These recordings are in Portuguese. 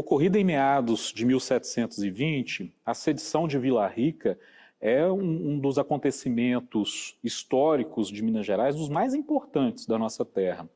Ocorrida em meados de 1720, a sedição de Vila Rica é um dos acontecimentos históricos de Minas Gerais, dos mais importantes da nossa terra.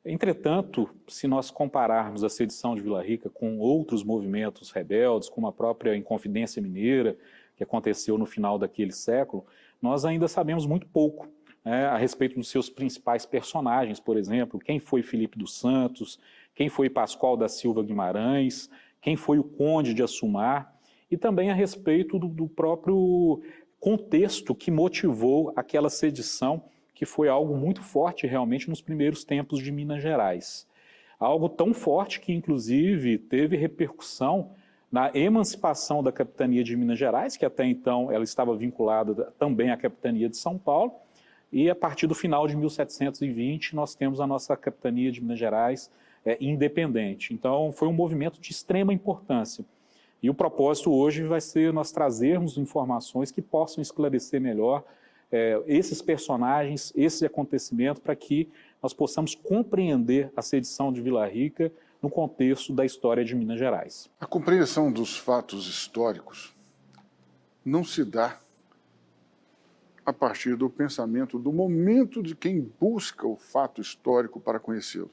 Entretanto, se nós compararmos a sedição de Vila Rica com outros movimentos rebeldes, como a própria Inconfidência Mineira, que aconteceu no final daquele século, nós ainda sabemos muito pouco, né, a respeito dos seus principais personagens, por exemplo, quem foi Filipe dos Santos, quem foi Pascoal da Silva Guimarães, quem foi o Conde de Assumar, e também a respeito do próprio contexto que motivou aquela sedição, que foi algo muito forte realmente nos primeiros tempos de Minas Gerais. Algo tão forte que, inclusive, teve repercussão na emancipação da capitania de Minas Gerais, que até então ela estava vinculada também à capitania de São Paulo, e a partir do final de 1720 nós temos a nossa capitania de Minas Gerais independente. Então foi um movimento de extrema importância. E o propósito hoje vai ser nós trazermos informações que possam esclarecer melhor esses personagens, esse acontecimento, para que nós possamos compreender a sedição de Vila Rica no contexto da história de Minas Gerais. A compreensão dos fatos históricos não se dá a partir do pensamento, do momento de quem busca o fato histórico para conhecê-lo.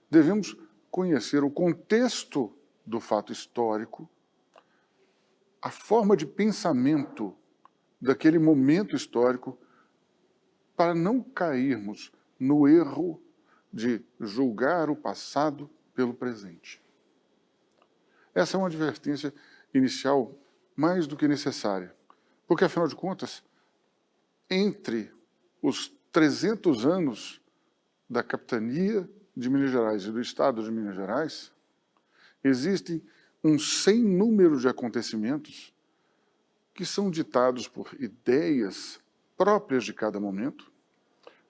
Devemos conhecer o contexto do fato histórico, a forma de pensamento daquele momento histórico, para não cairmos no erro de julgar o passado pelo presente. Essa é uma advertência inicial mais do que necessária, porque, afinal de contas, entre os 300 anos da capitania de Minas Gerais e do Estado de Minas Gerais, existem um sem número de acontecimentos que são ditados por ideias próprias de cada momento,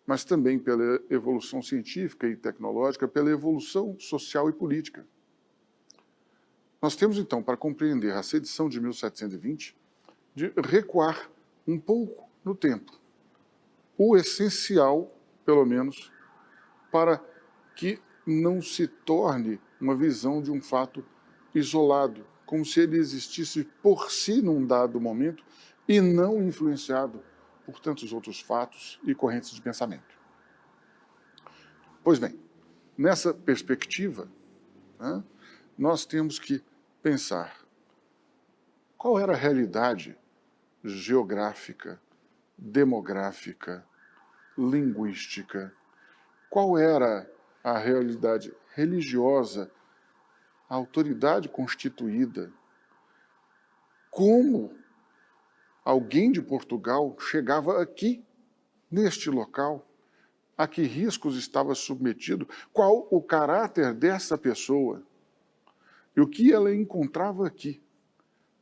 mas também pela evolução científica e tecnológica, pela evolução social e política. Nós temos, então, para compreender a sedição de 1720, de recuar um pouco no tempo, o essencial, pelo menos, para que não se torne uma visão de um fato isolado, como se ele existisse por si num dado momento e não influenciado por tantos outros fatos e correntes de pensamento. Pois bem, nessa perspectiva, né, nós temos que pensar qual era a realidade geográfica, demográfica, linguística, qual era a realidade religiosa, a autoridade constituída, como alguém de Portugal chegava aqui, neste local, a que riscos estava submetido, qual o caráter dessa pessoa e o que ela encontrava aqui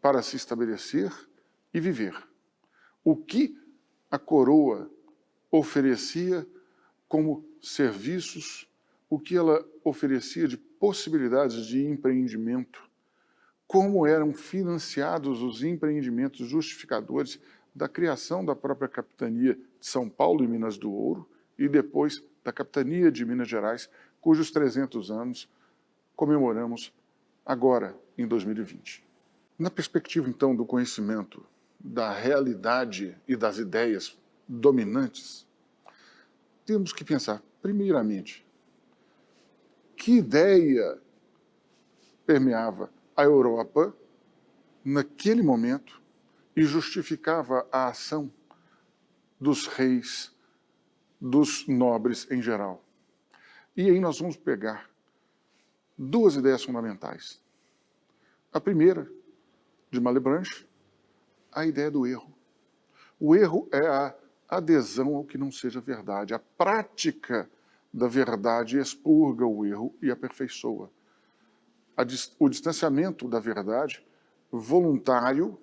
para se estabelecer e viver. O que a coroa oferecia como serviços, o que ela oferecia de possibilidades de empreendimento, como eram financiados os empreendimentos justificadores da criação da própria capitania de São Paulo e Minas do Ouro e depois da capitania de Minas Gerais, cujos 300 anos comemoramos agora, em 2020. Na perspectiva, então, do conhecimento da realidade e das ideias dominantes, temos que pensar, primeiramente, que ideia permeava a Europa naquele momento e justificava a ação dos reis, dos nobres em geral. E aí nós vamos pegar duas ideias fundamentais. A primeira, de Malebranche, a ideia do erro. O erro é a adesão ao que não seja verdade. A prática da verdade expurga o erro e aperfeiçoa. O distanciamento da verdade, voluntário,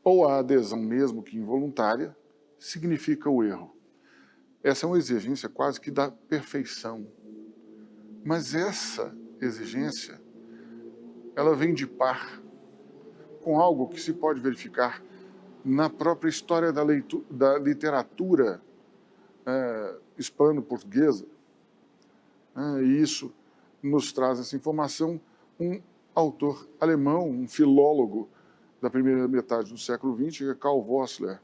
ou a adesão mesmo que involuntária, significa o erro. Essa é uma exigência quase que da perfeição. Mas essa exigência, ela vem de par com algo que se pode verificar na própria história da literatura hispano-portuguesa. E isso nos traz essa informação um autor alemão, um filólogo da primeira metade do século XX, que é Karl Vossler,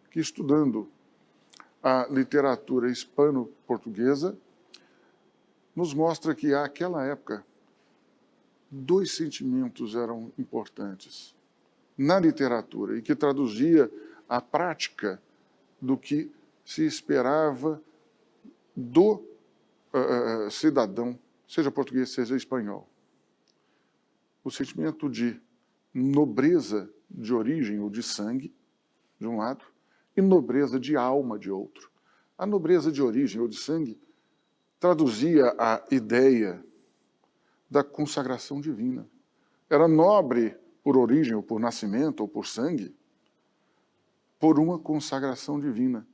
que estudando a literatura hispano-portuguesa, nos mostra que, àquela época, dois sentimentos eram importantes na literatura e que traduzia a prática do que se esperava do cidadão, seja português, seja espanhol. O sentimento de nobreza de origem ou de sangue, de um lado, e nobreza de alma, de outro. A nobreza de origem ou de sangue traduzia a ideia da consagração divina. Era nobre por origem, ou por nascimento, ou por sangue, por uma consagração divina.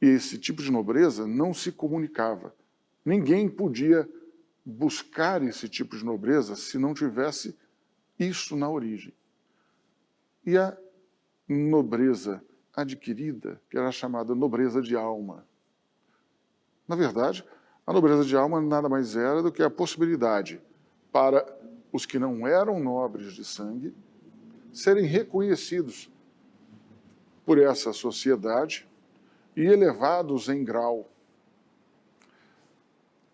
E esse tipo de nobreza não se comunicava. Ninguém podia buscar esse tipo de nobreza se não tivesse isso na origem. E a nobreza adquirida, que era chamada nobreza de alma. Na verdade, a nobreza de alma nada mais era do que a possibilidade para os que não eram nobres de sangue serem reconhecidos por essa sociedade e elevados em grau.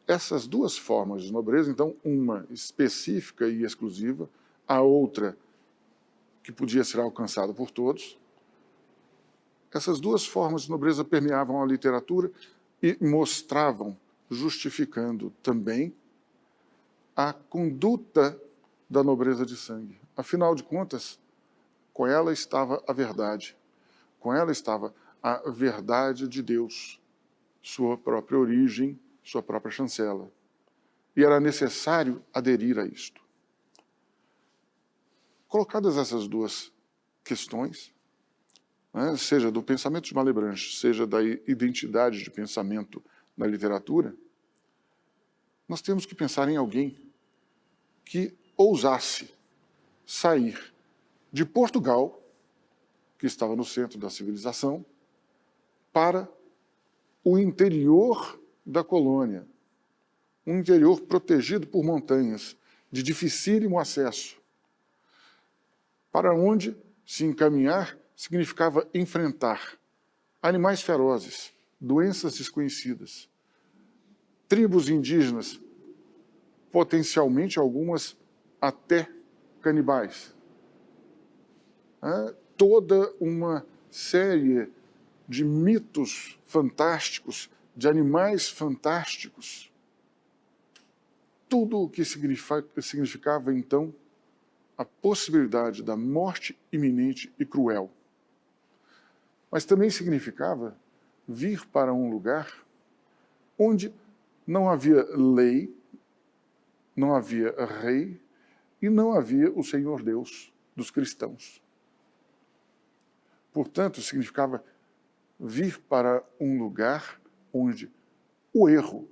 Essas duas formas de nobreza, então, uma específica e exclusiva, a outra que podia ser alcançada por todos, essas duas formas de nobreza permeavam a literatura e mostravam, justificando também, a conduta da nobreza de sangue. Afinal de contas, com ela estava a verdade. Com ela estava a verdade de Deus, sua própria origem, sua própria chancela. E era necessário aderir a isto. Colocadas essas duas questões, né, seja do pensamento de Malebranche, seja da identidade de pensamento na literatura, nós temos que pensar em alguém que ousasse sair de Portugal, que estava no centro da civilização, para o interior da colônia, um interior protegido por montanhas, de dificílimo acesso, para onde se encaminhar significava enfrentar animais ferozes, doenças desconhecidas, tribos indígenas, potencialmente algumas até canibais. Toda uma série de mitos fantásticos, de animais fantásticos. Tudo o que significava, então, a possibilidade da morte iminente e cruel. Mas também significava vir para um lugar onde não havia lei, não havia rei e não havia o Senhor Deus dos cristãos. Portanto, significava vir para um lugar onde o erro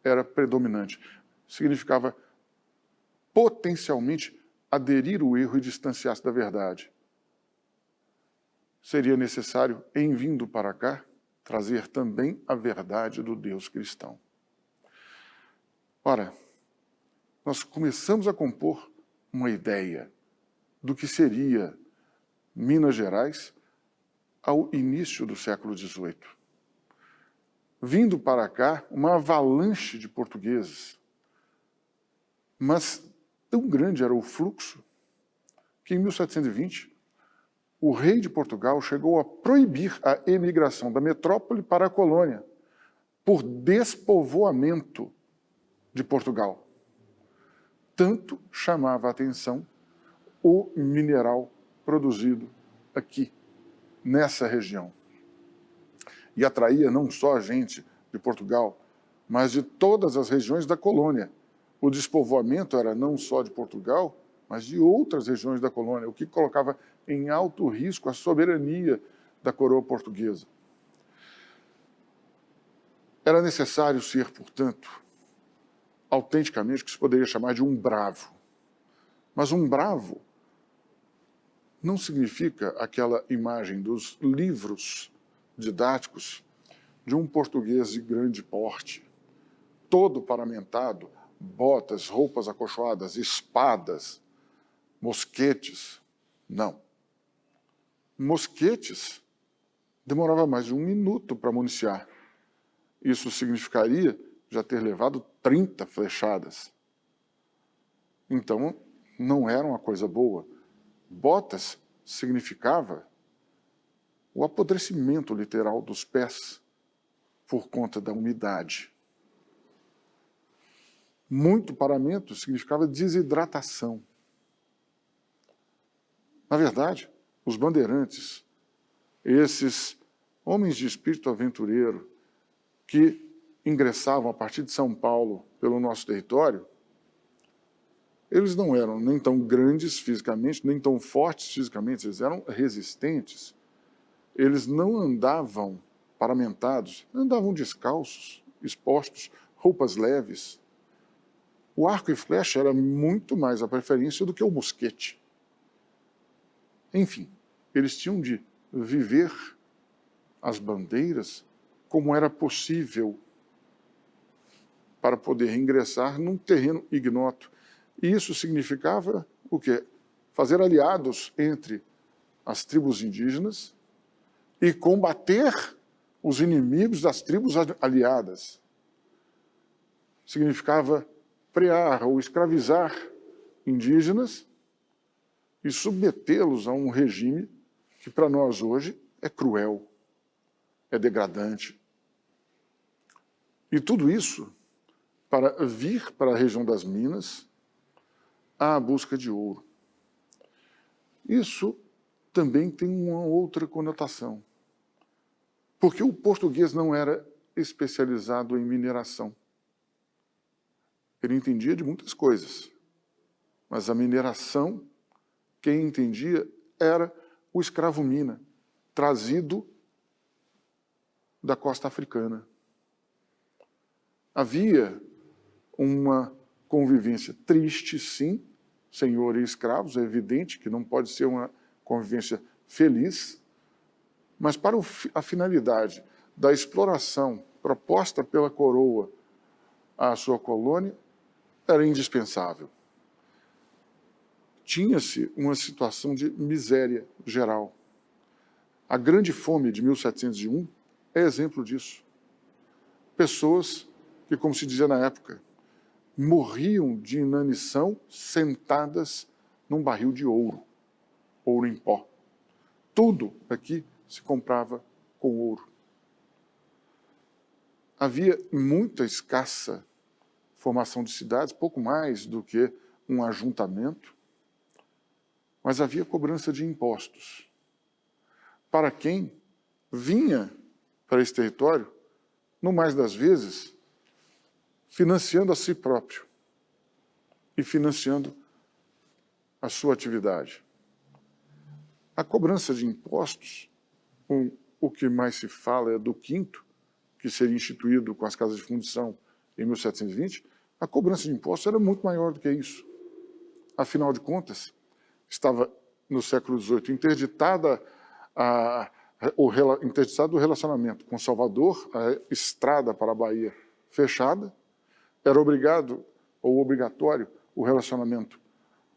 era predominante. Significava potencialmente aderir ao erro e distanciar-se da verdade. Seria necessário, em vindo para cá, trazer também a verdade do Deus cristão. Ora, nós começamos a compor uma ideia do que seria Minas Gerais ao início do século XVIII. Vindo para cá, uma avalanche de portugueses, mas tão grande era o fluxo que, em 1720, o rei de Portugal chegou a proibir a emigração da metrópole para a colônia, por despovoamento de Portugal. Tanto chamava a atenção o mineral produzido aqui, nessa região. E atraía não só a gente de Portugal, mas de todas as regiões da colônia. O despovoamento era não só de Portugal, mas de outras regiões da colônia, o que colocava em alto risco a soberania da coroa portuguesa. Era necessário ser, portanto, autenticamente o que se poderia chamar de um bravo. Mas um bravo não significa aquela imagem dos livros didáticos de um português de grande porte, todo paramentado, botas, roupas acolchoadas, espadas, mosquetes. Não. Mosquetes demorava mais de 1 minuto para municiar. Isso significaria já ter levado 30 flechadas. Então, não era uma coisa boa. Botas significava o apodrecimento literal dos pés por conta da umidade. Muito paramento significava desidratação. Na verdade, os bandeirantes, esses homens de espírito aventureiro que ingressavam a partir de São Paulo pelo nosso território, eles não eram nem tão grandes fisicamente, nem tão fortes fisicamente, eles eram resistentes. Eles não andavam paramentados, andavam descalços, expostos, roupas leves. O arco e flecha era muito mais a preferência do que o mosquete. Enfim, eles tinham de viver as bandeiras como era possível para poder ingressar num terreno ignoto. E isso significava o quê? Fazer aliados entre as tribos indígenas e combater os inimigos das tribos aliadas. Significava prear ou escravizar indígenas e submetê-los a um regime que para nós hoje é cruel, é degradante. E tudo isso para vir para a região das Minas à busca de ouro. Isso também tem uma outra conotação, porque o português não era especializado em mineração. Ele entendia de muitas coisas, mas a mineração, quem entendia era o escravo-mina, trazido da costa africana. Havia uma convivência triste, sim, senhor e escravos, é evidente que não pode ser uma convivência feliz, mas para a finalidade da exploração proposta pela coroa à sua colônia, era indispensável. Tinha-se uma situação de miséria geral. A grande fome de 1701 é exemplo disso. Pessoas que, como se dizia na época, morriam de inanição sentadas num barril de ouro, ouro em pó. Tudo aqui se comprava com ouro. Havia muita escassa formação de cidades, pouco mais do que um ajuntamento, mas havia cobrança de impostos. Para quem vinha para esse território, no mais das vezes, financiando a si próprio e financiando a sua atividade. A cobrança de impostos, o que mais se fala é do quinto, que seria instituído com as casas de fundição em 1720, a cobrança de impostos era muito maior do que isso. Afinal de contas, estava no século XVIII interditado o relacionamento com Salvador, a estrada para a Bahia fechada, era obrigado ou obrigatório o relacionamento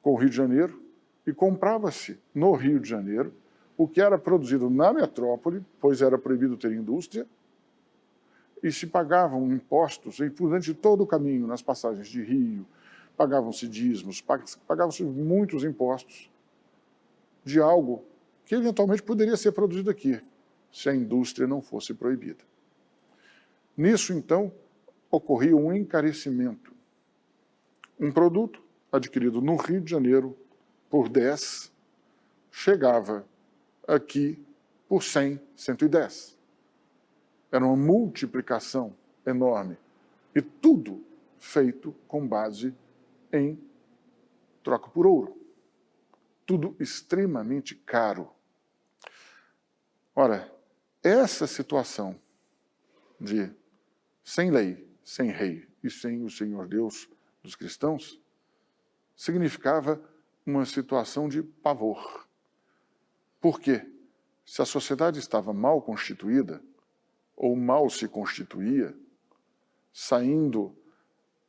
com o Rio de Janeiro e comprava-se no Rio de Janeiro o que era produzido na metrópole, pois era proibido ter indústria, e se pagavam impostos durante todo o caminho, nas passagens de rio, pagavam-se dízimos, pagavam-se muitos impostos de algo que eventualmente poderia ser produzido aqui, se a indústria não fosse proibida. Nisso, então, ocorria um encarecimento. Um produto adquirido no Rio de Janeiro por 10, chegava aqui por 100, 110. Era uma multiplicação enorme. E tudo feito com base em troca por ouro. Tudo extremamente caro. Ora, essa situação de sem lei, sem rei e sem o Senhor Deus dos cristãos, significava uma situação de pavor. Por quê? Se a sociedade estava mal constituída, ou mal se constituía, saindo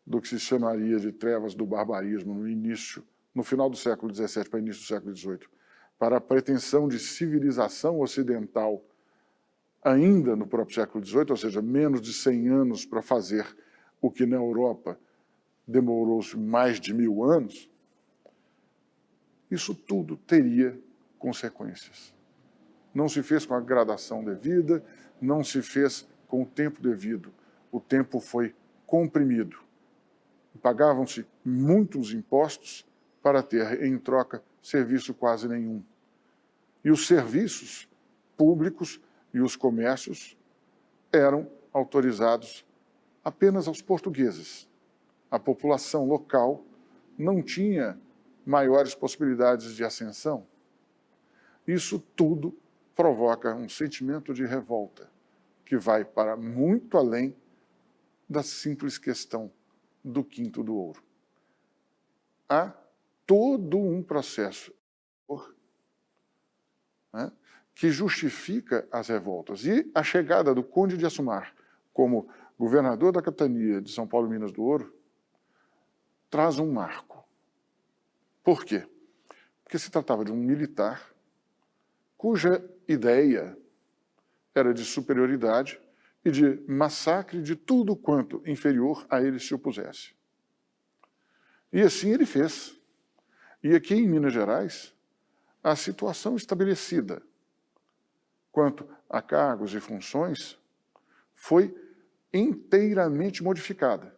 do que se chamaria de trevas do barbarismo no final do século XVII para início do século XVIII, para a pretensão de civilização ocidental ainda no próprio século XVIII, ou seja, menos de 100 anos para fazer o que na Europa demorou-se mais de 1000 anos, isso tudo teria consequências. Não se fez com a gradação devida, não se fez com o tempo devido. O tempo foi comprimido. Pagavam-se muitos impostos para ter, em troca, serviço quase nenhum. E os serviços públicos e os comércios eram autorizados apenas aos portugueses. A população local não tinha maiores possibilidades de ascensão. Isso tudo provoca um sentimento de revolta que vai para muito além da simples questão do quinto do ouro. Há todo um processo, né, que justifica as revoltas. E a chegada do Conde de Assumar como governador da capitania de São Paulo e Minas do Ouro traz um marco. Por quê? Porque se tratava de um militar cuja ideia era de superioridade e de massacre de tudo quanto inferior a ele se opusesse. E assim ele fez. E aqui em Minas Gerais, a situação estabelecida quanto a cargos e funções foi inteiramente modificada.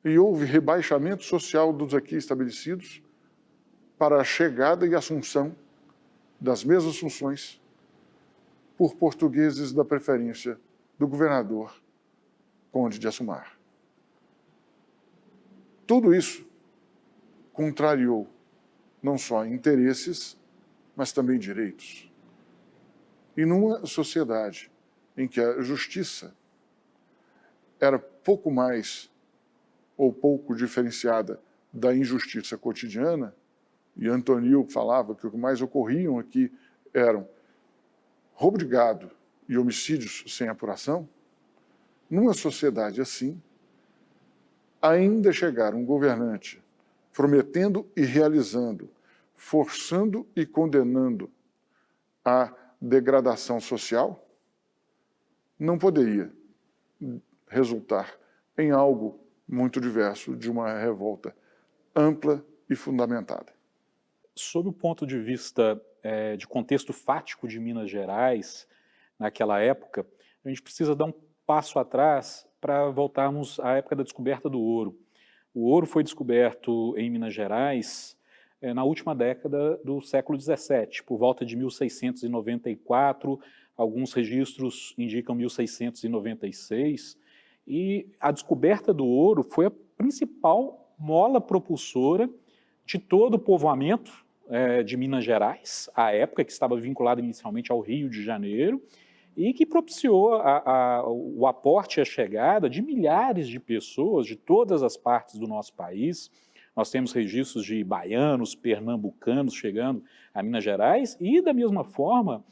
E houve rebaixamento social dos aqui estabelecidos para a chegada e assunção das mesmas funções por portugueses da preferência do governador Conde de Assumar. Tudo isso contrariou não só interesses, mas também direitos. E numa sociedade em que a justiça era pouco mais ou pouco diferenciada da injustiça cotidiana, e Antonil falava que o que mais ocorriam aqui eram roubo de gado e homicídios sem apuração, numa sociedade assim, ainda chegar um governante prometendo e realizando, forçando e condenando a degradação social, não poderia resultar em algo muito diverso de uma revolta ampla e fundamentada. Sob o ponto de vista de contexto fático de Minas Gerais, naquela época, a gente precisa dar um passo atrás para voltarmos à época da descoberta do ouro. O ouro foi descoberto em Minas Gerais na última década do século XVII, por volta de 1694, alguns registros indicam 1696, e a descoberta do ouro foi a principal mola propulsora de todo o povoamento de Minas Gerais, à época, que estava vinculado inicialmente ao Rio de Janeiro, e que propiciou o aporte e a chegada de milhares de pessoas de todas as partes do nosso país. Nós temos registros de baianos, pernambucanos chegando a Minas Gerais e, da mesma forma,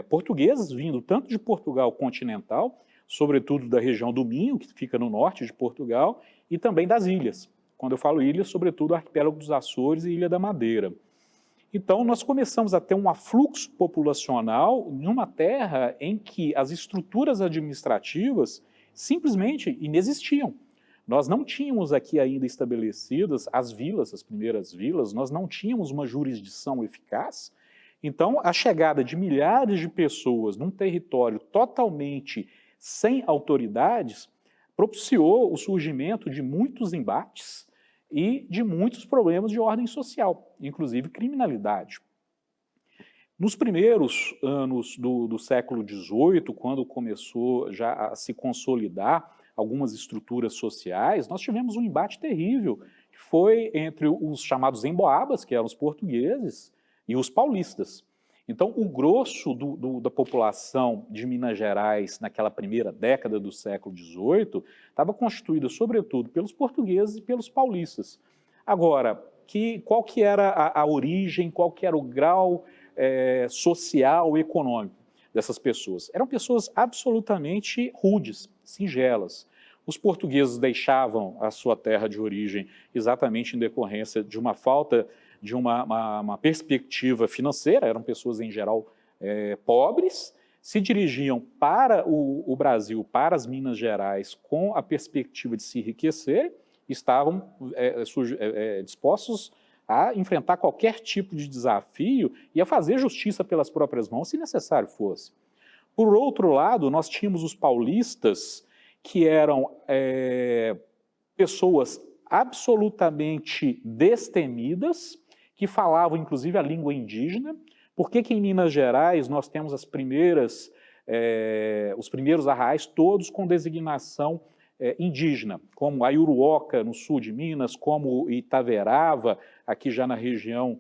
portugueses vindo tanto de Portugal continental, sobretudo da região do Minho, que fica no norte de Portugal, e também das ilhas. Quando eu falo ilhas, sobretudo o arquipélago dos Açores e Ilha da Madeira. Então, nós começamos a ter um afluxo populacional numa terra em que as estruturas administrativas simplesmente inexistiam. Nós não tínhamos aqui ainda estabelecidas as vilas, as primeiras vilas, nós não tínhamos uma jurisdição eficaz. Então, a chegada de milhares de pessoas num território totalmente sem autoridades propiciou o surgimento de muitos embates e de muitos problemas de ordem social, inclusive criminalidade. Nos primeiros anos do século XVIII, quando começou já a se consolidar algumas estruturas sociais, nós tivemos um embate terrível, que foi entre os chamados emboabas, que eram os portugueses, e os paulistas. Então, o grosso da população de Minas Gerais naquela primeira década do século XVIII estava constituída, sobretudo, pelos portugueses e pelos paulistas. Agora, qual que era a origem, qual que era o grau social e econômico dessas pessoas? Eram pessoas absolutamente rudes, singelas. Os portugueses deixavam a sua terra de origem exatamente em decorrência de uma falta de uma perspectiva financeira, eram pessoas em geral pobres, se dirigiam para o Brasil, para as Minas Gerais, com a perspectiva de se enriquecer, estavam dispostos a enfrentar qualquer tipo de desafio e a fazer justiça pelas próprias mãos, se necessário fosse. Por outro lado, nós tínhamos os paulistas, que eram pessoas absolutamente destemidas, que falavam inclusive a língua indígena. Por que em Minas Gerais nós temos os primeiros arraiais todos com designação indígena, como Ayuruoca, no sul de Minas, como Itaverava, aqui já na região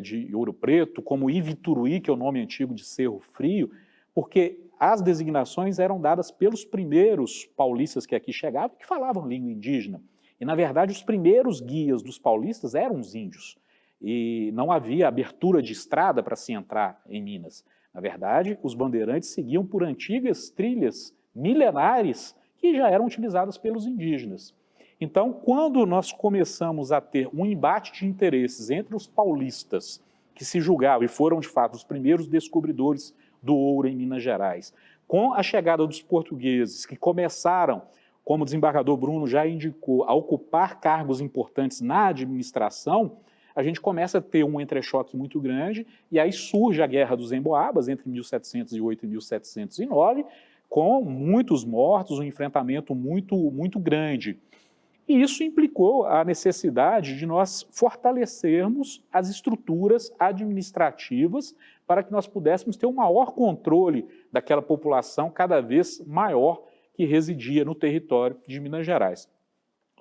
de Ouro Preto, como Ivituruí, que é o nome antigo de Cerro Frio, porque as designações eram dadas pelos primeiros paulistas que aqui chegavam, que falavam língua indígena. E, na verdade, os primeiros guias dos paulistas eram os índios. E não havia abertura de estrada para se entrar em Minas. Na verdade, os bandeirantes seguiam por antigas trilhas milenares que já eram utilizadas pelos indígenas. Então, quando nós começamos a ter um embate de interesses entre os paulistas, que se julgavam e foram, de fato, os primeiros descobridores do ouro em Minas Gerais, com a chegada dos portugueses, que começaram, como o desembargador Bruno já indicou, a ocupar cargos importantes na administração, a gente começa a ter um entrechoque muito grande, e aí surge a Guerra dos Emboabas, entre 1708 e 1709, com muitos mortos, um enfrentamento muito grande. E isso implicou a necessidade de nós fortalecermos as estruturas administrativas para que nós pudéssemos ter um maior controle daquela população cada vez maior que residia no território de Minas Gerais.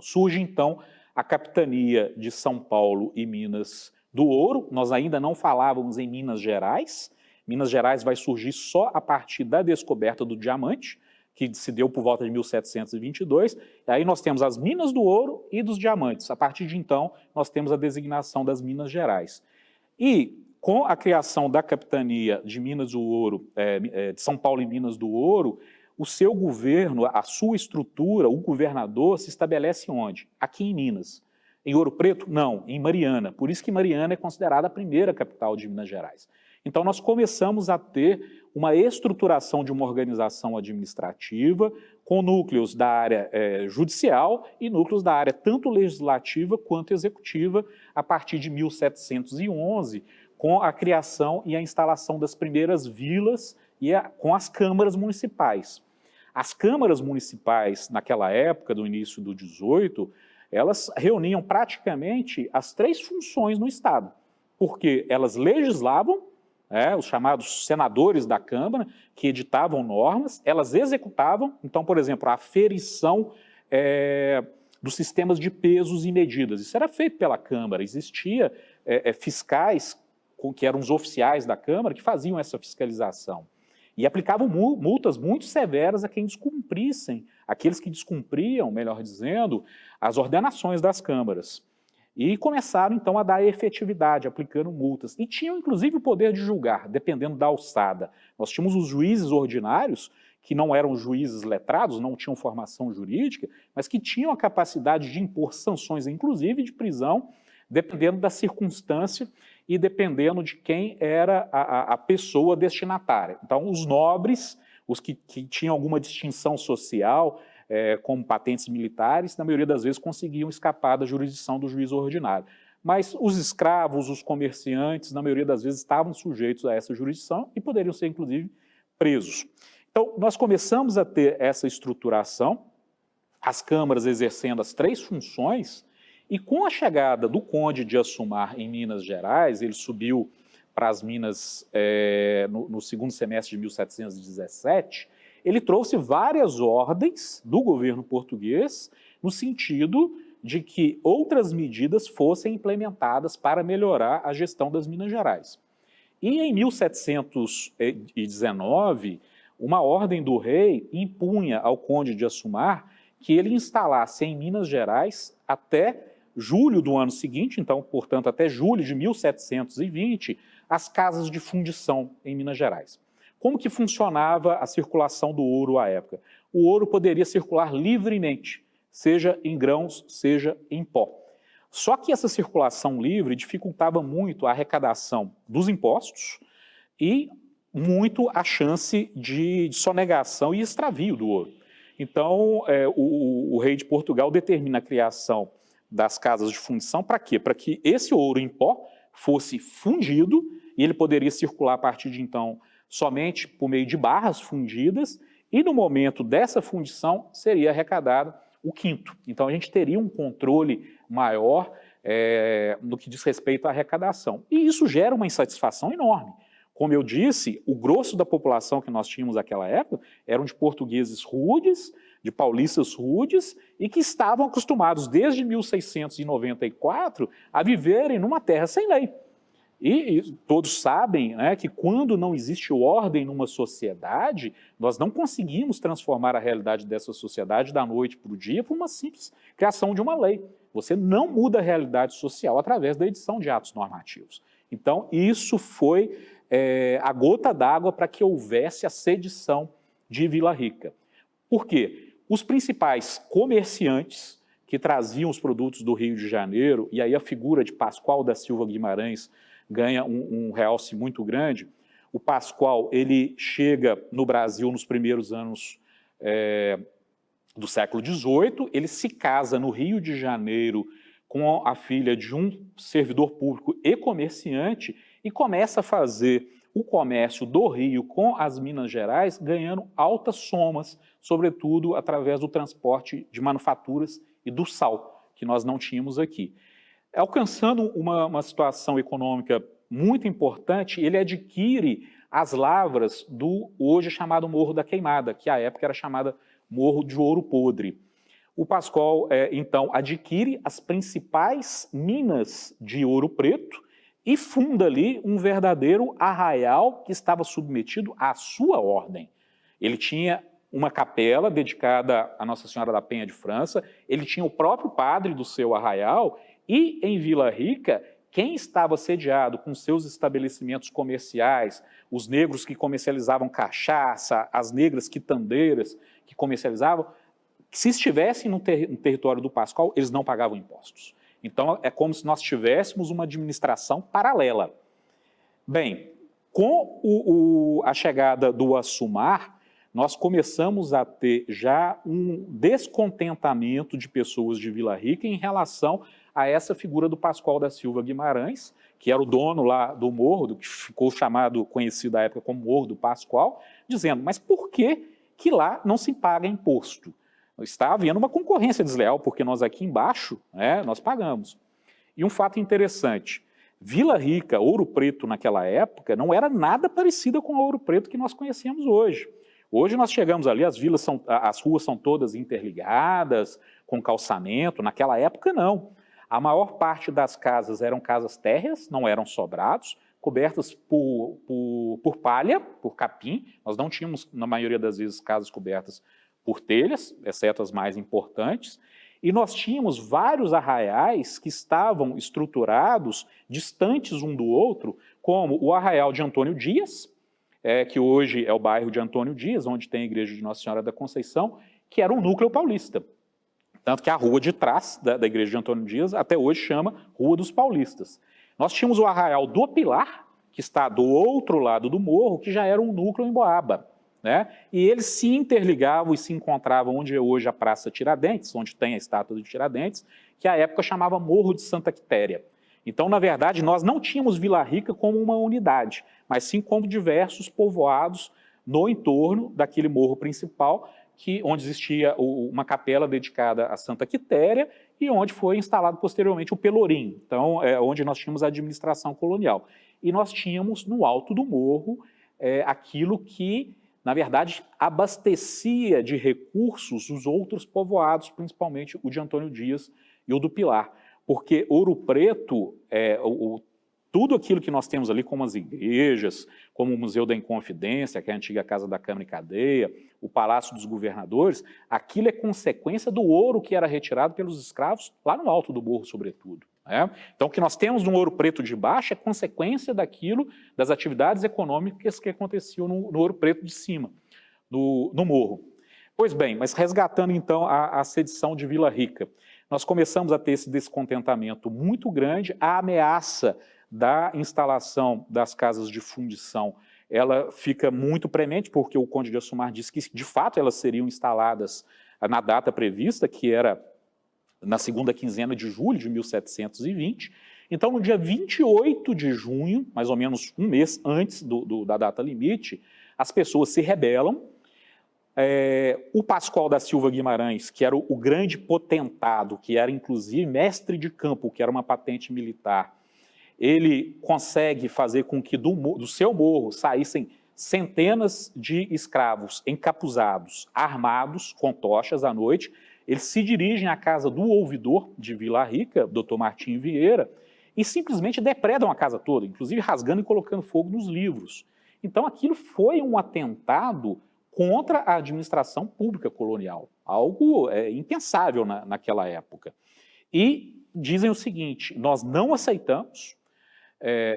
Surge, então, a capitania de São Paulo e Minas do Ouro. Nós ainda não falávamos em Minas Gerais. Minas Gerais vai surgir só a partir da descoberta do diamante, que se deu por volta de 1722. E aí nós temos as Minas do Ouro e dos Diamantes. A partir de então, nós temos a designação das Minas Gerais. E com a criação da capitania de Minas do Ouro, de São Paulo e Minas do Ouro, o seu governo, a sua estrutura, o governador se estabelece onde? Aqui em Minas. Em Ouro Preto? Não, em Mariana. Por isso que Mariana é considerada a primeira capital de Minas Gerais. Então nós começamos a ter uma estruturação de uma organização administrativa com núcleos da área judicial e núcleos da área tanto legislativa quanto executiva a partir de 1711, com a criação e a instalação das primeiras vilas e com as câmaras municipais. As câmaras municipais, naquela época, do início do 18, elas reuniam praticamente as três funções no Estado, porque elas legislavam, os chamados senadores da Câmara, que editavam normas, elas executavam, então, por exemplo, a aferição dos sistemas de pesos e medidas. Isso era feito pela Câmara, existia fiscais, que eram os oficiais da Câmara, que faziam essa fiscalização. E aplicavam multas muito severas a quem descumprissem, aqueles que descumpriam, melhor dizendo, as ordenações das câmaras. E começaram, então, a dar efetividade, aplicando multas. E tinham, inclusive, o poder de julgar, dependendo da alçada. Nós tínhamos os juízes ordinários, que não eram juízes letrados, não tinham formação jurídica, mas que tinham a capacidade de impor sanções, inclusive de prisão, dependendo da circunstância e dependendo de quem era a pessoa destinatária. Então, os nobres, os que tinham alguma distinção social, como patentes militares, na maioria das vezes conseguiam escapar da jurisdição do juiz ordinário. Mas os escravos, os comerciantes, na maioria das vezes estavam sujeitos a essa jurisdição e poderiam ser, inclusive, presos. Então, nós começamos a ter essa estruturação, as câmaras exercendo as três funções. E com a chegada do Conde de Assumar em Minas Gerais, ele subiu para as Minas no segundo semestre de 1717, ele trouxe várias ordens do governo português no sentido de que outras medidas fossem implementadas para melhorar a gestão das Minas Gerais. E em 1719, uma ordem do rei impunha ao Conde de Assumar que ele instalasse em Minas Gerais até julho do ano seguinte, então, portanto, até julho de 1720, as casas de fundição em Minas Gerais. Como que funcionava a circulação do ouro à época? o ouro poderia circular livremente, seja em grãos, seja em pó. Só que essa circulação livre dificultava muito a arrecadação dos impostos e muito a chance de sonegação e extravio do ouro. Então, o rei de Portugal determina a criação das casas de fundição para quê? Para que esse ouro em pó fosse fundido e ele poderia circular a partir de então somente por meio de barras fundidas e no momento dessa fundição seria arrecadado o quinto. Então, a gente teria um controle maior no que diz respeito à arrecadação. E isso gera uma insatisfação enorme. Como eu disse, o grosso da população que nós tínhamos naquela época eram de portugueses rudes, de paulistas rudes, e que estavam acostumados desde 1694 a viverem numa terra sem lei. E todos sabem, né, que quando não existe ordem numa sociedade, nós não conseguimos transformar a realidade dessa sociedade da noite para o dia por uma simples criação de uma lei. Você não muda a realidade social através da edição de atos normativos. Então, isso foi a gota d'água para que houvesse a sedição de Vila Rica. Por quê? Os principais comerciantes que traziam os produtos do Rio de Janeiro, e aí a figura de Pascoal da Silva Guimarães ganha um realce muito grande. O Pascoal, ele chega no Brasil nos primeiros anos do século XVIII, ele se casa no Rio de Janeiro com a filha de um servidor público e comerciante e começa a fazer o comércio do Rio com as Minas Gerais, ganhando altas somas, sobretudo através do transporte de manufaturas e do sal, que nós não tínhamos aqui. Alcançando uma situação econômica muito importante, ele adquire as lavras do hoje chamado Morro da Queimada, que à época era chamada Morro de Ouro Podre. O Pascoal, então, adquire as principais minas de ouro preto e funda ali um verdadeiro arraial que estava submetido à sua ordem. Ele tinha uma capela dedicada a Nossa Senhora da Penha de França, ele tinha o próprio padre do seu arraial e, em Vila Rica, quem estava sediado com seus estabelecimentos comerciais, os negros que comercializavam cachaça, as negras quitandeiras que comercializavam, se estivessem no território do Pascoal, eles não pagavam impostos. Então, é como se nós tivéssemos uma administração paralela. Bem, com a chegada do Açumar, nós começamos a ter já um descontentamento de pessoas de Vila Rica em relação a essa figura do Pascoal da Silva Guimarães, que era o dono lá do morro, do que ficou conhecido à época como Morro do Pascoal, dizendo, mas por que lá não se paga imposto? Está havendo uma concorrência desleal, porque nós aqui embaixo, nós pagamos. E um fato interessante, Vila Rica, Ouro Preto naquela época, não era nada parecida com o Ouro Preto que nós conhecemos hoje. Hoje nós chegamos ali, as ruas são todas interligadas, com calçamento, naquela época não. A maior parte das casas eram casas térreas, não eram sobrados, cobertas por palha, por capim. Nós não tínhamos, na maioria das vezes, casas cobertas por telhas, exceto as mais importantes, e nós tínhamos vários arraiais que estavam estruturados, distantes um do outro, como o arraial de Antônio Dias, que hoje é o bairro de Antônio Dias, onde tem a igreja de Nossa Senhora da Conceição, que era um núcleo paulista. Tanto que a rua de trás da igreja de Antônio Dias até hoje chama Rua dos Paulistas. Nós tínhamos o arraial do Pilar, que está do outro lado do morro, que já era um núcleo em Boaba. E eles se interligavam e se encontravam onde é hoje a Praça Tiradentes, onde tem a estátua de Tiradentes, que à época chamava Morro de Santa Quitéria. Então, na verdade, nós não tínhamos Vila Rica como uma unidade, mas sim como diversos povoados no entorno daquele morro principal, onde existia uma capela dedicada a Santa Quitéria e onde foi instalado posteriormente o Pelourinho, então, onde nós tínhamos a administração colonial. E nós tínhamos no alto do morro aquilo que, na verdade, abastecia de recursos os outros povoados, principalmente o de Antônio Dias e o do Pilar, porque Ouro Preto, tudo aquilo que nós temos ali, como as igrejas, como o Museu da Inconfidência, que é a antiga Casa da Câmara e Cadeia, o Palácio dos Governadores, aquilo é consequência do ouro que era retirado pelos escravos lá no alto do morro, sobretudo. Então, o que nós temos no Ouro Preto de baixo é consequência daquilo, das atividades econômicas que aconteciam no Ouro Preto de cima, no morro. Pois bem, mas resgatando então a sedição de Vila Rica, nós começamos a ter esse descontentamento muito grande, a ameaça da instalação das casas de fundição, ela fica muito premente, porque o Conde de Assumar disse que, de fato, elas seriam instaladas na data prevista, que era na segunda quinzena de julho de 1720. Então, no dia 28 de junho, mais ou menos um mês antes da data limite, as pessoas se rebelam. O Pascoal da Silva Guimarães, que era o grande potentado, que era inclusive mestre de campo, que era uma patente militar, ele consegue fazer com que do seu morro saíssem centenas de escravos encapuzados, armados, com tochas à noite. Eles se dirigem à casa do ouvidor de Vila Rica, Dr. Martim Vieira, e simplesmente depredam a casa toda, inclusive rasgando e colocando fogo nos livros. Então aquilo foi um atentado contra a administração pública colonial, algo impensável naquela época. E dizem o seguinte: nós não aceitamos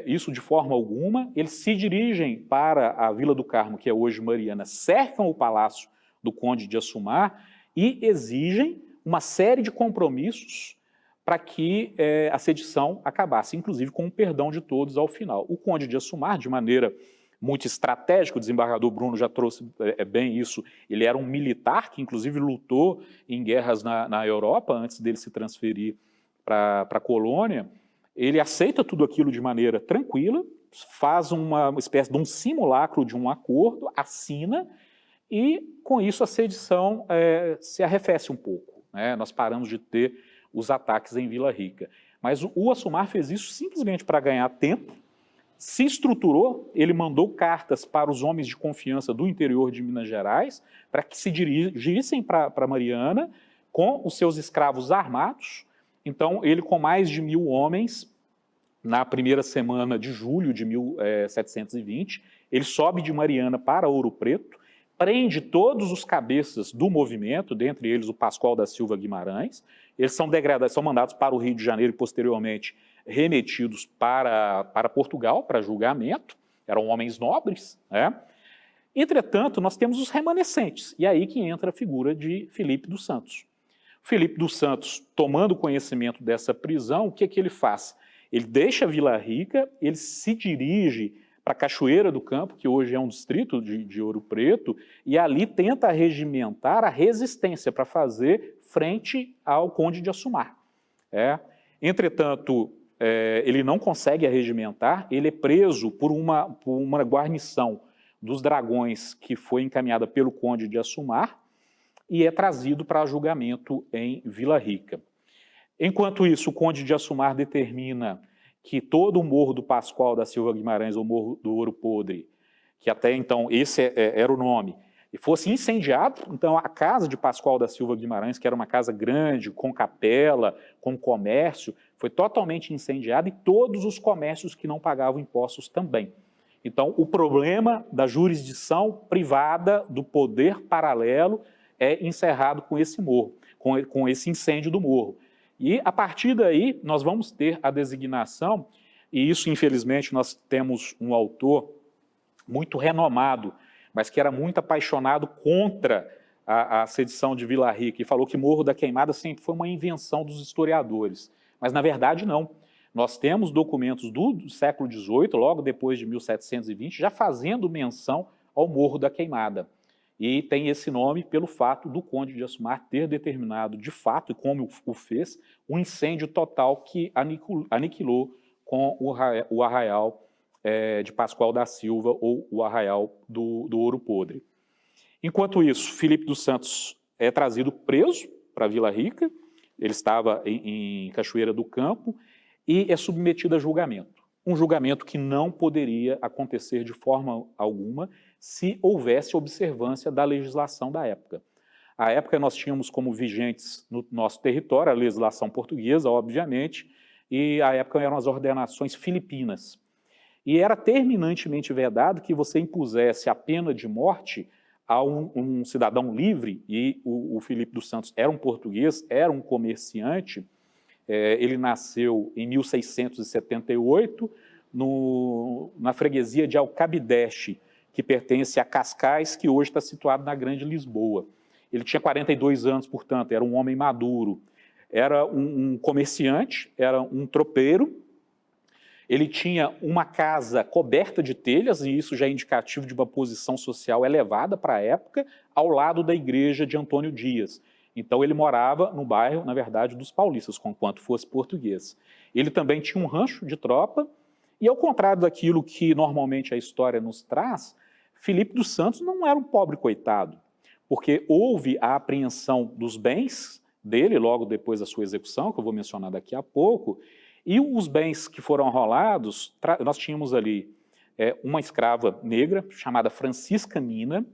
isso de forma alguma. Eles se dirigem para a Vila do Carmo, que é hoje Mariana, cercam o palácio do Conde de Assumar e exigem uma série de compromissos para que a sedição acabasse, inclusive com o perdão de todos ao final. O Conde de Assumar, de maneira muito estratégica, o desembargador Bruno já trouxe bem isso, ele era um militar que inclusive lutou em guerras na Europa antes dele se transferir para a colônia. Ele aceita tudo aquilo de maneira tranquila, faz uma espécie de um simulacro de um acordo, assina, e com isso a sedição se arrefece um pouco, né? Nós paramos de ter os ataques em Vila Rica. Mas o Assumar fez isso simplesmente para ganhar tempo, se estruturou, ele mandou cartas para os homens de confiança do interior de Minas Gerais, para que se dirigissem para Mariana com os seus escravos armados. Então, ele com mais de 1.000 homens, na primeira semana de julho de 1720, ele sobe de Mariana para Ouro Preto, prende todos os cabeças do movimento, dentre eles o Pascoal da Silva Guimarães. Eles são degradados, são mandados para o Rio de Janeiro e posteriormente remetidos para Portugal, para julgamento. Eram homens nobres, né? Entretanto, nós temos os remanescentes, e aí que entra a figura de Filipe dos Santos. Filipe dos Santos, tomando conhecimento dessa prisão, o que ele faz? Ele deixa Vila Rica, ele se dirige para Cachoeira do Campo, que hoje é um distrito de Ouro Preto, e ali tenta regimentar a resistência para fazer frente ao Conde de Assumar. Entretanto, ele não consegue arregimentar, ele é preso por uma guarnição dos dragões que foi encaminhada pelo Conde de Assumar e é trazido para julgamento em Vila Rica. Enquanto isso, o Conde de Assumar determina que todo o Morro do Pascoal da Silva Guimarães, ou Morro do Ouro Podre, que até então esse era o nome, e fosse incendiado. Então a casa de Pascoal da Silva Guimarães, que era uma casa grande, com capela, com comércio, foi totalmente incendiada, e todos os comércios que não pagavam impostos também. Então o problema da jurisdição privada, do poder paralelo, é encerrado com esse morro, com esse incêndio do morro. E a partir daí nós vamos ter a designação, e isso infelizmente nós temos um autor muito renomado, mas que era muito apaixonado contra a sedição de Vila Rica, e falou que Morro da Queimada sempre foi uma invenção dos historiadores. Mas na verdade não. Nós temos documentos do século XVIII, logo depois de 1720, já fazendo menção ao Morro da Queimada. E tem esse nome pelo fato do Conde de Assumar ter determinado, de fato, e como o fez, um incêndio total que aniquilou com o arraial de Pascoal da Silva, ou o arraial do Ouro Podre. Enquanto isso, Filipe dos Santos é trazido preso para Vila Rica, ele estava em Cachoeira do Campo, e é submetido a julgamento. Um julgamento que não poderia acontecer de forma alguma se houvesse observância da legislação da época. À época nós tínhamos como vigentes no nosso território a legislação portuguesa, obviamente, e à época eram as ordenações filipinas. E era terminantemente vedado que você impusesse a pena de morte a um cidadão livre, e o Filipe dos Santos era um português, era um comerciante. Ele nasceu em 1678, na freguesia de Alcabideche, que pertence a Cascais, que hoje está situado na Grande Lisboa. Ele tinha 42 anos, portanto, era um homem maduro. Era um comerciante, era um tropeiro. Ele tinha uma casa coberta de telhas, e isso já é indicativo de uma posição social elevada para a época, ao lado da igreja de Antônio Dias. Então ele morava no bairro, na verdade, dos paulistas, conquanto fosse português. Ele também tinha um rancho de tropa, e ao contrário daquilo que normalmente a história nos traz, Filipe dos Santos não era um pobre coitado, porque houve a apreensão dos bens dele logo depois da sua execução, que eu vou mencionar daqui a pouco, e os bens que foram arrolados, nós tínhamos ali uma escrava negra chamada Francisca Mina,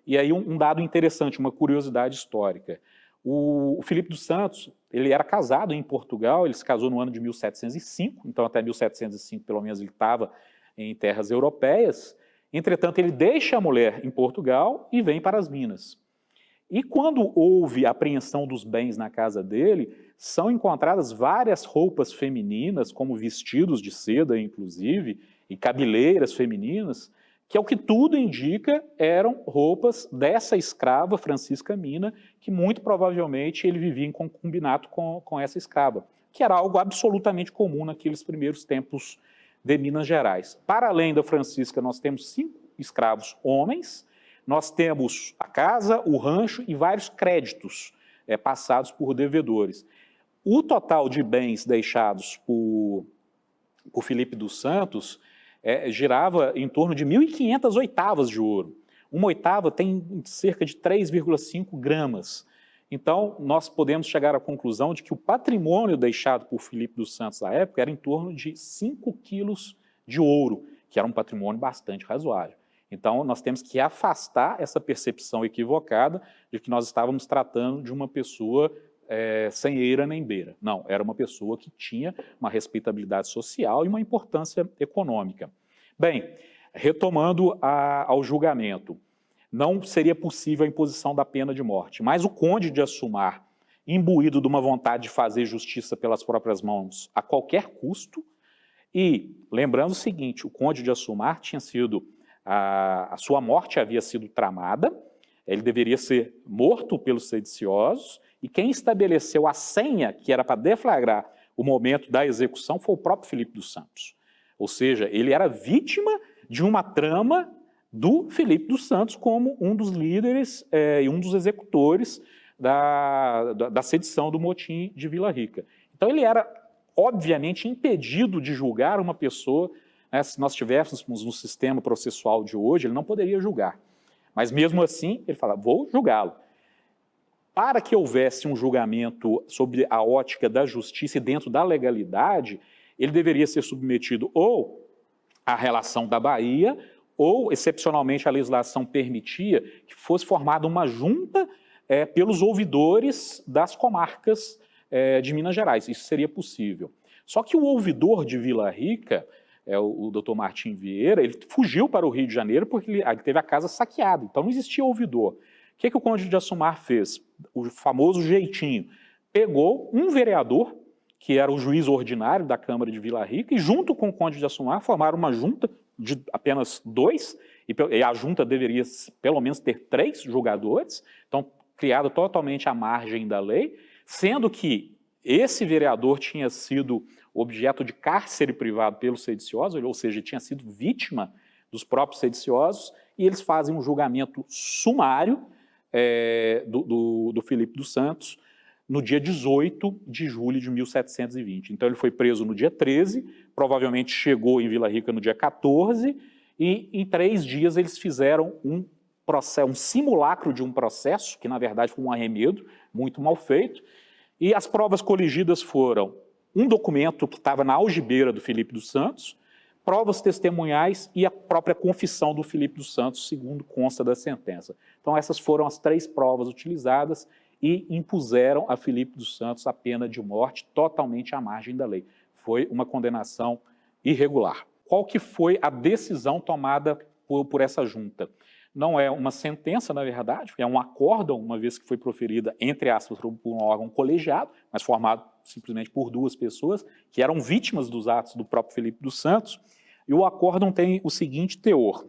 e aí um dado interessante, uma curiosidade histórica. O Filipe dos Santos, ele era casado em Portugal, ele se casou no ano de 1705, então até 1705 pelo menos ele estava em terras europeias. Entretanto, ele deixa a mulher em Portugal e vem para as Minas. E quando houve a apreensão dos bens na casa dele, são encontradas várias roupas femininas, como vestidos de seda, inclusive, e cabeleiras femininas, que, ao que tudo indica, eram roupas dessa escrava, Francisca Mina, que muito provavelmente ele vivia em concubinato com essa escrava, que era algo absolutamente comum naqueles primeiros tempos de Minas Gerais. Para além da Francisca, nós temos 5 escravos homens, nós temos a casa, o rancho e vários créditos passados por devedores. O total de bens deixados por Filipe dos Santos girava em torno de 1.500 oitavas de ouro. Uma oitava tem cerca de 3,5 gramas. Então, nós podemos chegar à conclusão de que o patrimônio deixado por Filipe dos Santos à época era em torno de 5 quilos de ouro, que era um patrimônio bastante razoável. Então, nós temos que afastar essa percepção equivocada de que nós estávamos tratando de uma pessoa sem eira nem beira. Não, era uma pessoa que tinha uma respeitabilidade social e uma importância econômica. Bem, retomando ao julgamento, não seria possível a imposição da pena de morte, mas o conde de Assumar, imbuído de uma vontade de fazer justiça pelas próprias mãos a qualquer custo, e lembrando o seguinte, o conde de Assumar tinha sido, a sua morte havia sido tramada, ele deveria ser morto pelos sediciosos, e quem estabeleceu a senha que era para deflagrar o momento da execução foi o próprio Filipe dos Santos. Ou seja, ele era vítima de uma trama do Filipe dos Santos como um dos líderes e um dos executores da sedição do motim de Vila Rica. Então ele era, obviamente, impedido de julgar uma pessoa, se nós estivéssemos no sistema processual de hoje, ele não poderia julgar. Mas mesmo assim, ele fala, vou julgá-lo. Para que houvesse um julgamento sob a ótica da justiça e dentro da legalidade, ele deveria ser submetido ou à relação da Bahia, ou, excepcionalmente, a legislação permitia que fosse formada uma junta pelos ouvidores das comarcas de Minas Gerais. Isso seria possível. Só que o ouvidor de Vila Rica, o doutor Martim Vieira, ele fugiu para o Rio de Janeiro porque ele teve a casa saqueada, então não existia ouvidor. O que o conde de Assumar fez? O famoso jeitinho. Pegou um vereador, que era o juiz ordinário da Câmara de Vila Rica, e junto com o conde de Assumar formaram uma junta de apenas 2, e a junta deveria pelo menos ter 3 julgadores, então criado totalmente à margem da lei, sendo que esse vereador tinha sido objeto de cárcere privado pelos sediciosos, ou seja, tinha sido vítima dos próprios sediciosos, e eles fazem um julgamento sumário do Filipe dos Santos no dia 18 de julho de 1720. Então ele foi preso no dia 13, provavelmente chegou em Vila Rica no dia 14, e em 3 dias eles fizeram um simulacro de um processo, que na verdade foi um arremedo muito mal feito, e as provas coligidas foram um documento que estava na algibeira do Filipe dos Santos, provas testemunhais e a própria confissão do Filipe dos Santos, segundo consta da sentença. Então essas foram as 3 provas utilizadas e impuseram a Filipe dos Santos a pena de morte totalmente à margem da lei. Foi uma condenação irregular. Qual que foi a decisão tomada por essa junta? Não é uma sentença, na verdade, é um acórdão, uma vez que foi proferida, entre aspas, por um órgão colegiado, mas formado simplesmente por 2 pessoas, que eram vítimas dos atos do próprio Filipe dos Santos, e o acórdão tem o seguinte teor: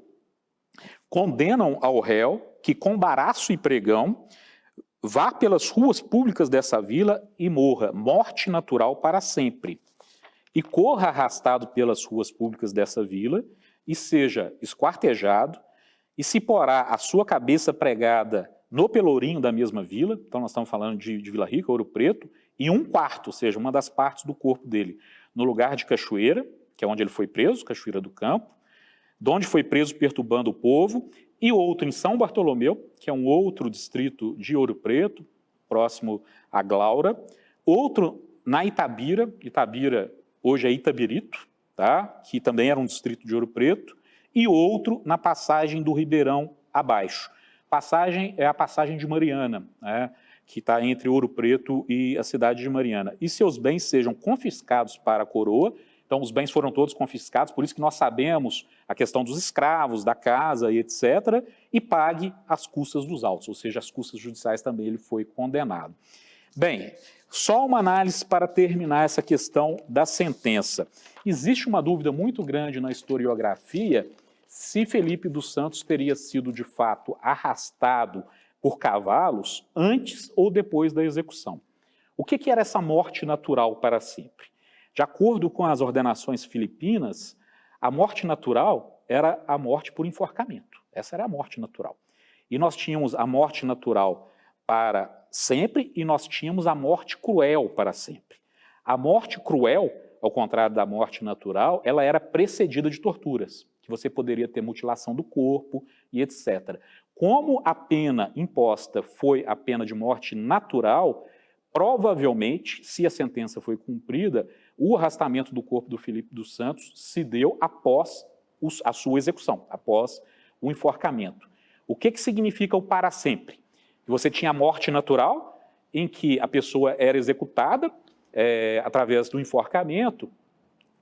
condenam ao réu que, com embaraço e pregão, vá pelas ruas públicas dessa vila e morra, morte natural para sempre. E corra arrastado pelas ruas públicas dessa vila e seja esquartejado, e se porá a sua cabeça pregada no pelourinho da mesma vila, então nós estamos falando de Vila Rica, Ouro Preto, e um quarto, ou seja, uma das partes do corpo dele, no lugar de Cachoeira, que é onde ele foi preso, Cachoeira do Campo, de onde foi preso perturbando o povo, e outro em São Bartolomeu, que é um outro distrito de Ouro Preto, próximo a Glaura, outro na Itabira, Itabira hoje é Itabirito, tá? Que também era um distrito de Ouro Preto, e outro na passagem do Ribeirão abaixo. Passagem é a passagem de Mariana, né? Que está entre Ouro Preto e a cidade de Mariana. E seus bens sejam confiscados para a coroa. Então, os bens foram todos confiscados, por isso que nós sabemos a questão dos escravos, da casa e etc., e pague as custas dos autos, ou seja, as custas judiciais também ele foi condenado. Bem, só uma análise para terminar essa questão da sentença. Existe uma dúvida muito grande na historiografia se Felipe dos Santos teria sido, de fato, arrastado por cavalos antes ou depois da execução. O que era essa morte natural para sempre? De acordo com as ordenações filipinas, a morte natural era a morte por enforcamento. Essa era a morte natural. E nós tínhamos a morte natural para sempre e nós tínhamos a morte cruel para sempre. A morte cruel, ao contrário da morte natural, ela era precedida de torturas, que você poderia ter mutilação do corpo e etc. Como a pena imposta foi a pena de morte natural, provavelmente, se a sentença foi cumprida, o arrastamento do corpo do Felipe dos Santos se deu após a sua execução, após o enforcamento. O que significa o para sempre? Você tinha a morte natural, em que a pessoa era executada através do enforcamento,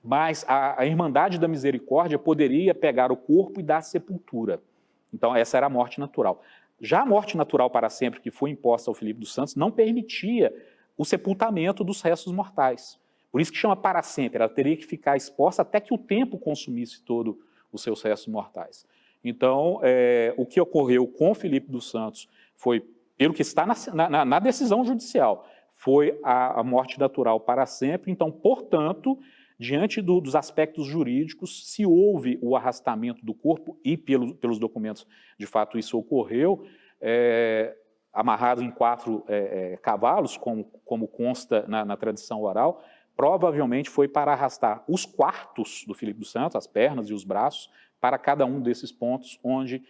mas a Irmandade da Misericórdia poderia pegar o corpo e dar sepultura. Então, essa era a morte natural. Já a morte natural para sempre, que foi imposta ao Felipe dos Santos, não permitia o sepultamento dos restos mortais. Por isso que chama para sempre, ela teria que ficar exposta até que o tempo consumisse todos os seus restos mortais. Então, o que ocorreu com Felipe dos Santos foi, pelo que está na decisão judicial, foi a morte natural para sempre. Então, portanto, diante dos aspectos jurídicos, se houve o arrastamento do corpo, e pelos documentos, de fato, isso ocorreu, amarrado em 4 cavalos, como consta na tradição oral, provavelmente foi para arrastar os quartos do Felipe dos Santos, as pernas e os braços, para cada um desses pontos onde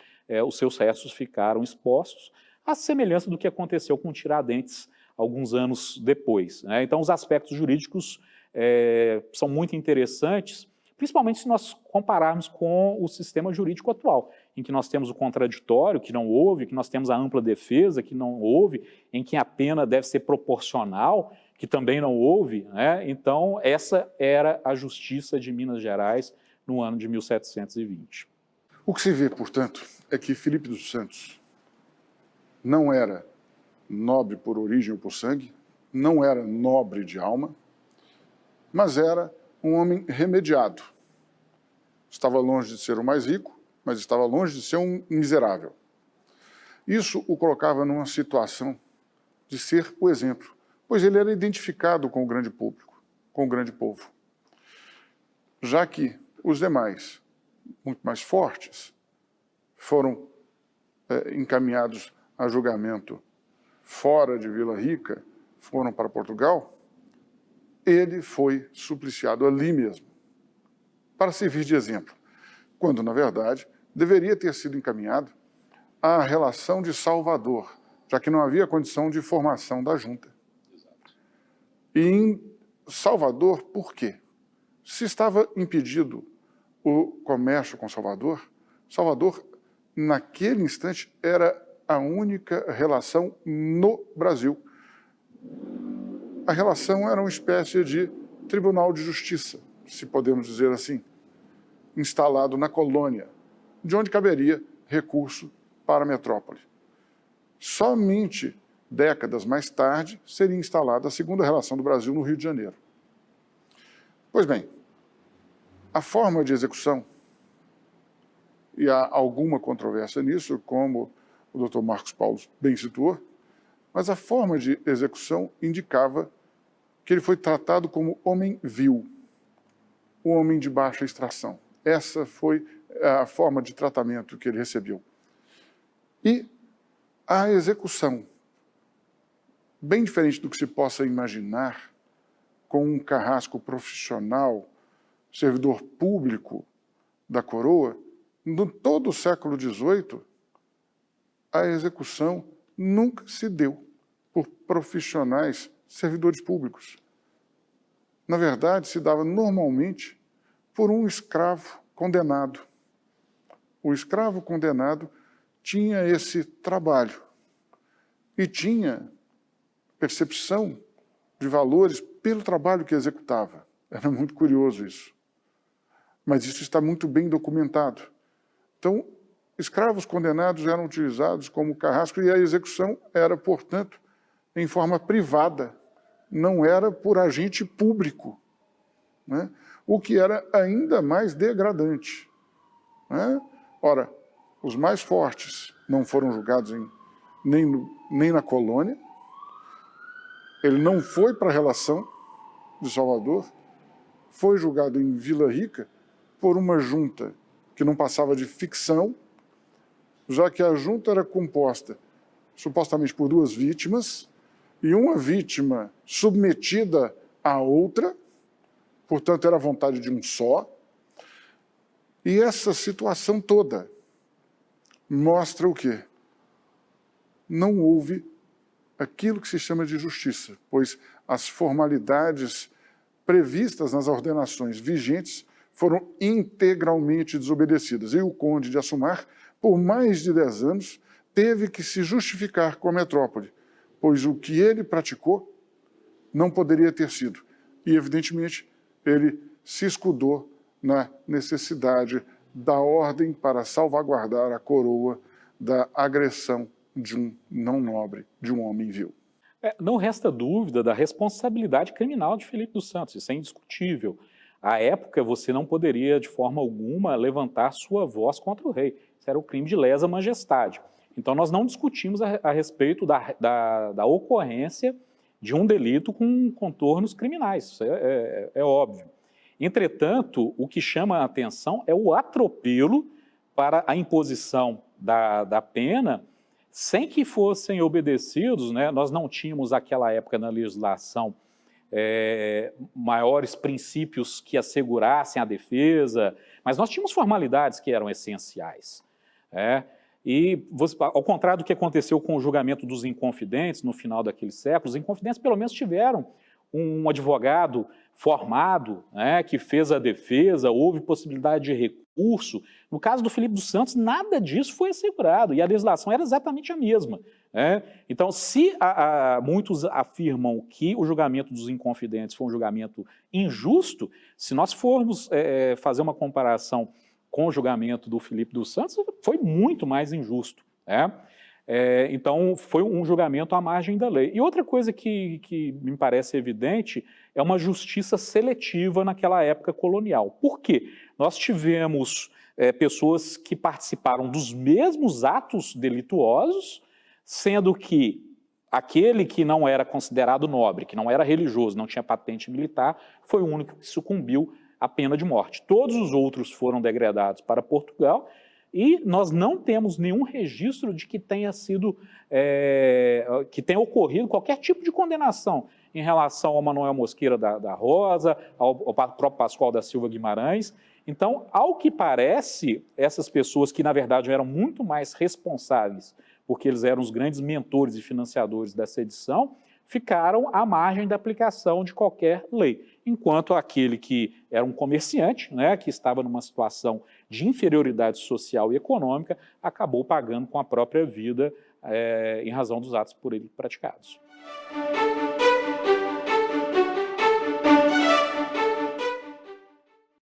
os seus restos ficaram expostos, à semelhança do que aconteceu com Tiradentes alguns anos depois, né? Então, os aspectos jurídicos são muito interessantes, principalmente se nós compararmos com o sistema jurídico atual, em que nós temos o contraditório, que não houve, que nós temos a ampla defesa, que não houve, em que a pena deve ser proporcional, que também não houve, né? Então, essa era a justiça de Minas Gerais no ano de 1720. O que se vê, portanto, é que Felipe dos Santos não era nobre por origem ou por sangue, não era nobre de alma, mas era um homem remediado. Estava longe de ser o mais rico, mas estava longe de ser um miserável. Isso o colocava numa situação de ser o exemplo, pois ele era identificado com o grande público, com o grande povo. Já que os demais, muito mais fortes, foram encaminhados a julgamento fora de Vila Rica, foram para Portugal, ele foi supliciado ali mesmo, para servir de exemplo, quando, na verdade, deveria ter sido encaminhado à relação de Salvador, já que não havia condição de formação da junta. E em Salvador, por quê? Se estava impedido o comércio com Salvador, Salvador, naquele instante, era a única relação no Brasil. A relação era uma espécie de tribunal de justiça, se podemos dizer assim, instalado na colônia, de onde caberia recurso para a metrópole. Somente décadas mais tarde seria instalada a segunda relação do Brasil no Rio de Janeiro. Pois bem, a forma de execução, e há alguma controvérsia nisso, como o Dr. Marcos Paulo bem situou, mas a forma de execução indicava que ele foi tratado como homem vil, o homem de baixa extração. Essa foi a forma de tratamento que ele recebeu. E a execução, bem diferente do que se possa imaginar, com um carrasco profissional, servidor público da coroa, no todo o século XVIII, a execução nunca se deu por profissionais servidores públicos. Na verdade, se dava normalmente por um escravo condenado. O escravo condenado tinha esse trabalho e tinha percepção de valores pelo trabalho que executava. Era muito curioso isso. Mas isso está muito bem documentado. Então, escravos condenados eram utilizados como carrasco e a execução era, portanto, em forma privada, não era por agente público, né? O que era ainda mais degradante, né? Ora, os mais fortes não foram julgados nem na colônia, ele não foi para a relação de Salvador, foi julgado em Vila Rica por uma junta que não passava de ficção, já que a junta era composta supostamente por duas vítimas, e uma vítima submetida à outra, portanto era a vontade de um só, e essa situação toda mostra o quê? Não houve aquilo que se chama de justiça, pois as formalidades previstas nas ordenações vigentes foram integralmente desobedecidas. E o conde de Assumar, por mais de 10 anos, teve que se justificar com a metrópole, pois o que ele praticou não poderia ter sido. E, evidentemente, ele se escudou na necessidade da ordem para salvaguardar a coroa da agressão de um não nobre, de um homem vil. Não resta dúvida da responsabilidade criminal de Felipe dos Santos, isso é indiscutível. À época, você não poderia, de forma alguma, levantar sua voz contra o rei. Isso era o crime de lesa majestade. Então, nós não discutimos a respeito da ocorrência de um delito com contornos criminais, isso é óbvio. Entretanto, o que chama a atenção é o atropelo para a imposição da pena sem que fossem obedecidos, né? Nós não tínhamos naquela época na legislação maiores princípios que assegurassem a defesa, mas nós tínhamos formalidades que eram essenciais. E, ao contrário do que aconteceu com o julgamento dos inconfidentes no final daquele século, os inconfidentes pelo menos tiveram um advogado formado, né, que fez a defesa, houve possibilidade de recurso. No caso do Felipe dos Santos, nada disso foi assegurado, e a legislação era exatamente a mesma. Então, se muitos afirmam que o julgamento dos inconfidentes foi um julgamento injusto, se nós formos fazer uma comparação com o julgamento do Felipe dos Santos, foi muito mais injusto. Então, foi um julgamento à margem da lei. E outra coisa que me parece evidente é uma justiça seletiva naquela época colonial. Por quê? Nós tivemos pessoas que participaram dos mesmos atos delituosos, sendo que aquele que não era considerado nobre, que não era religioso, não tinha patente militar, foi o único que sucumbiu à pena de morte. Todos os outros foram degradados para Portugal, e nós não temos nenhum registro de que tenha ocorrido qualquer tipo de condenação em relação ao Manuel Mosqueira da Rosa, ao próprio Pascoal da Silva Guimarães. Então, ao que parece, essas pessoas que, na verdade, eram muito mais responsáveis, porque eles eram os grandes mentores e financiadores dessa edição, ficaram à margem da aplicação de qualquer lei, enquanto aquele que era um comerciante, né, que estava numa situação de inferioridade social e econômica, acabou pagando com a própria vida em razão dos atos por ele praticados.